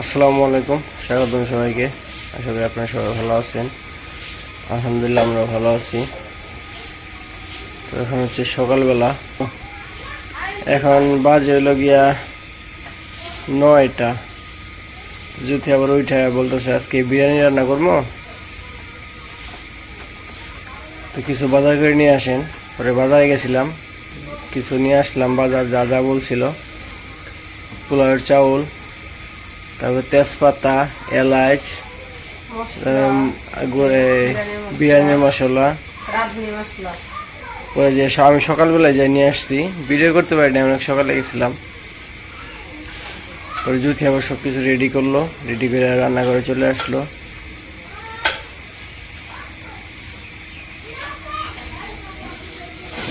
আসসালামু আলাইকুম, স্বাগতম সবাইকে। আশা করি আপনারা সবাই ভালো আছেন। আলহামদুলিল্লাহ আমরা ভালো আছি। তো এখন হচ্ছে সকালবেলা, এখন বাজে হইল গিয়া 9টা। যদি আবার ওইটা বলতেছে আজকে বিরিয়ানি রান্না করবো, তো কিছু বাজার করে নিয়ে আসেন। পরে বাজারে গেছিলাম, কিছু নিয়ে আসলাম। বাজার যা যা বলছিল, পোলাওয়ের চাউল, তারপর তেজপাতা, এলাচ, বিরিয়ানির মশলা। পরে যে আমি সকালবেলায় যাই নিয়ে আসছি, ভিডিও করতে পারিনি, অনেক সকালে গেছিলাম। পরে জুথি আবার সব কিছু রেডি করলো, রেডি করে রান্না করে চলে আসলো।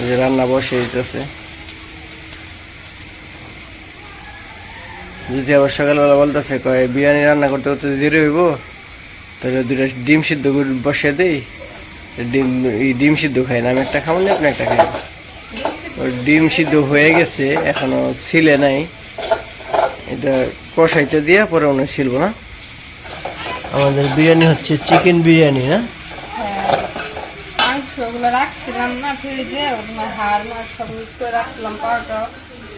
যে রান্না বসে দিতেছে। যদি আবার সকালবেলা বলতেছে কয় বিরিয়ানি রান্না করতে করতে দেরি হইব, তাহলে 2টা ডিম সিদ্ধ বসিয়ে দেই। ডিম সিদ্ধ খাই না, আমি একটা খাবো না, আপনি একটা খাই। ডিম সিদ্ধ হয়ে গেছে, এখনো ছিলে নাই। এটা কষাইতে দিয়ে পরে মনে ছিল না। আমাদের বিরিয়ানি হচ্ছে চিকেন বিরিয়ানি, না? মাংসগুলো রাখছিলাম না ফ্রিজে, তোমার হাড় মাছ সব মিক্স করে রাখছিলাম, পাউডার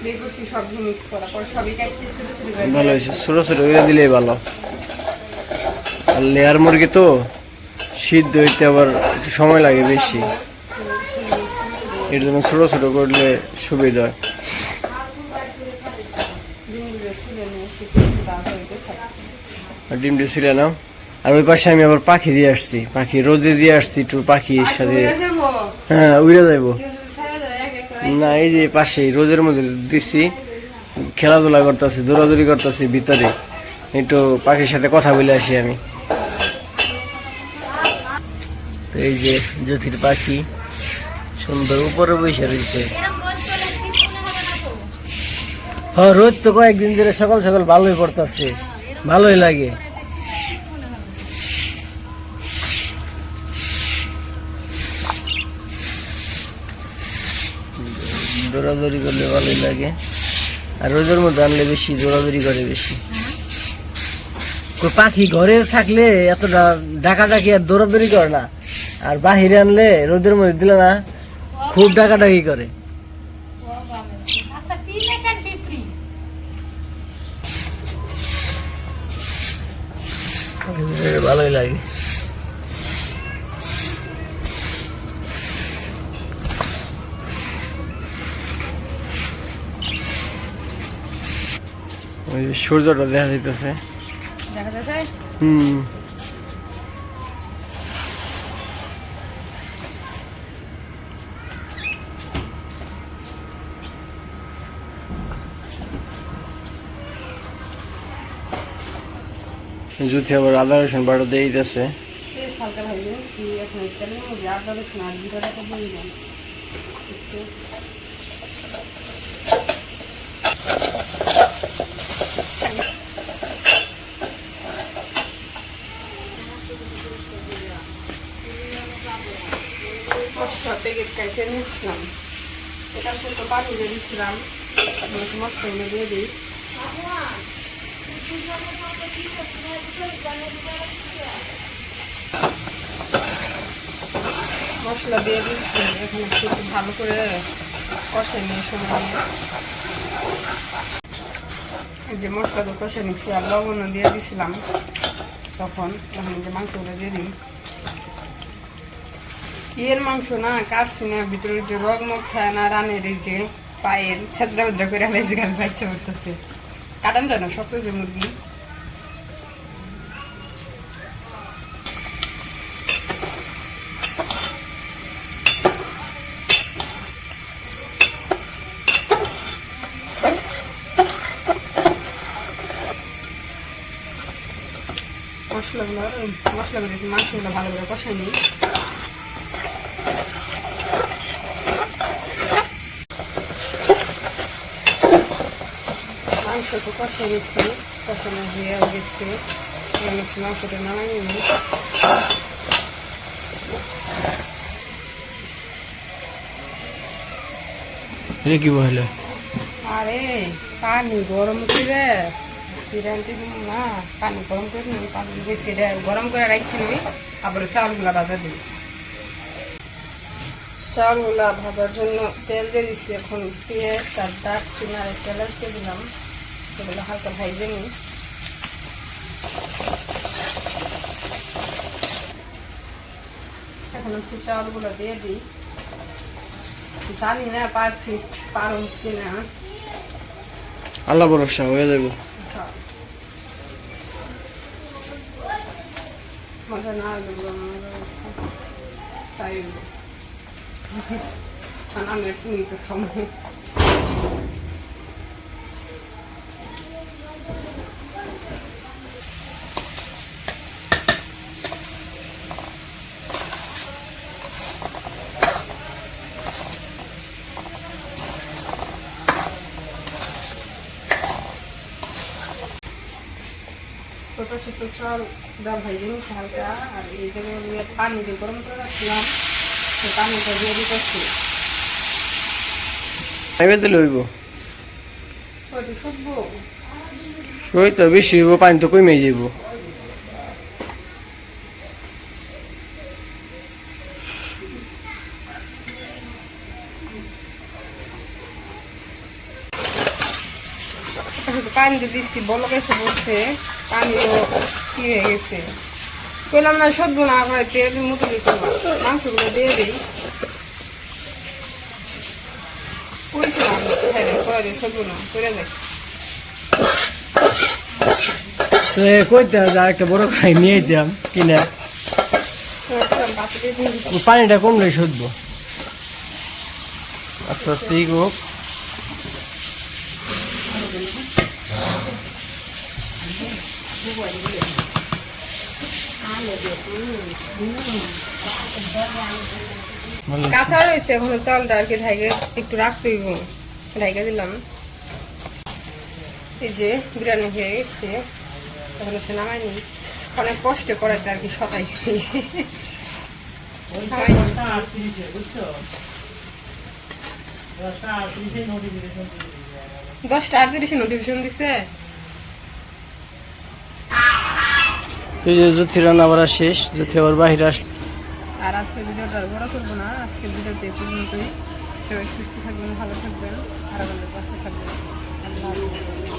বেগুসি সব মিক্স করা পরে সবই কাটতে ছোট ছোট করে ভালো হয়েছে, ছোট ছোট করে দিলেই ভালো। আর লেয়ার মুরগি তো সিদ্ধ হইতে আবার একটু সময় লাগে বেশি, এর জন্য ছোট ছোট করলে সুবিধা হয়। ডিমটা ছিলে নাও। আর ওই পাশে আমি আবার পাখি দিয়ে আসছি, পাখি রোদে দিয়ে আসছি, একটু পাখির সাথে। হ্যাঁ, উড়ে যাইব না, এই যে পাশে রোদের মধ্যে দিচ্ছি, খেলাধুলা করতেছি, দৌড়াদৌড়ি করতেছি ভিতরে। একটু পাখির সাথে কথা বলে আসি আমি। তো এই যে জ্যোতির পাখি সুন্দর উপরে বসে রয়েছে। হ্যাঁ, রোদ তো কয়েকদিন ধরে সকাল সকাল ভালোই পড়তেছে, ভালোই লাগে। দৌড়াদৌড়ি করলে ভালোই লাগে, আর রোদের মধ্যে আনলে বেশি দৌড়াদৌড়ি করে বেশি। পাখি ঘরে থাকলে এতটা ডাকাডাকি আর দৌড়াদৌড়ি করে না, আর বাহিরে আনলে রোদের মধ্যে দিলে না খুব ডাকাডাকি করে। ভালোই লাগে। সূর্যটা দেখা যাইতেছে। জুথি আবার আদা রসুন বাটা দিয়ে দিতেছে। প্যাকেট কাইটে নিয়েছিলাম, এটার সাথে পানি দিয়ে দিচ্ছিলাম, মশলা দিয়ে দিই। মশলা দিয়ে দিচ্ছি, এখানে একটু ভালো করে কষে নিয়ে সময় নিয়ে এই যে মশলাটা কষে নিচ্ছি, আর লবণও দিয়ে দিছিলাম তখন। এখন যে মাংসগুলো দিয়ে দিই। এর মাংস না কাটছি না, ভিতরে যে রগ মগ খায় না, রানের এই যে পায়ের ছেদ্রা উদ্রা করে আলাইছে, গাল বাচ্চা করতেছে, কাটান যায় না শক্ত যে মুরগি। মশলাগুলো দিয়েছি, মাংসগুলো ভালো করে কষাই নিই। মাংস তো কষে নিচ্ছি, কষানো দিয়ে গেছি, মাংসটা নামাই নিই। কি বলে? আরে পানি গরম করে বিরিয়ানিতে দিব না, পানি গরম করে নিই, পানি বেশি গরম করে রাখি নিই, আবার চাউলগুলা ভাজা দিই। চাউলগুলা ভাজার জন্য তেল দিয়ে দিচ্ছি। এখন পেঁয়াজ আর দারচিনি আর একটা এলাচ দিয়ে দিলাম, সেগুলো হালকা ভাজে নিই। এখন হচ্ছে চাউলগুলো দিয়ে দিই। জানি না পারফেক্ট পারুন কিনা, আল্লাহ ভরসা হয়ে যাবো। মজা না তাই আমি তুমি তো খাবো। ছোটো ছোটো চাল ডাল ভাই জিনিস হালকা, আর এই জায়গায় পানি দিয়ে গরম করে রাখছিলাম, সেই পানিটা দিয়ে দিতেছি। খাইবে দিলে হইব, ওইটা শুকবো। ওই তো বেশি হইব, পানি তো কমে যাইব। পানি দিয়ে দিচ্ছি, বলক এসে বলছে পানিও কি হয়ে গেছে। কইলাম না সদবো না, করে তেল মতো দিতে মাংসগুলো দিয়ে দিই। কইছিলাম হ্যাঁ করে দিই, সদবো না করে দেয়। কইতে যা একটা বড় ফ্রাই নিয়ে দিতাম কিনা, পানিটা কমলে শুধবো। আস্তে আস্তে হোক। কাঁচা রয়েছে এখনো চালটা, আর কি ঢাইকে একটু রাখতে হইব, ঢাইকে দিলাম। এই যে বিরিয়ানি হয়ে গেছে, এখন হচ্ছে নামাইনি, অনেক কষ্ট করাতে আর কি সতাইছি। 10:38 নোটিফিকেশন দিছে। জ্যোতি রান্না করা শেষ, জ্যোতি আবার বাহিরে আস। আর আজকে ভিডিওটা বড় করবো না, আজকে ভিডিওতে এই পর্যন্তই। সবাই সুস্থ থাকবেন, ভালো থাকবেন, আর আমাদের পাশে থাকবেন। আল্লাহ হাফেজ।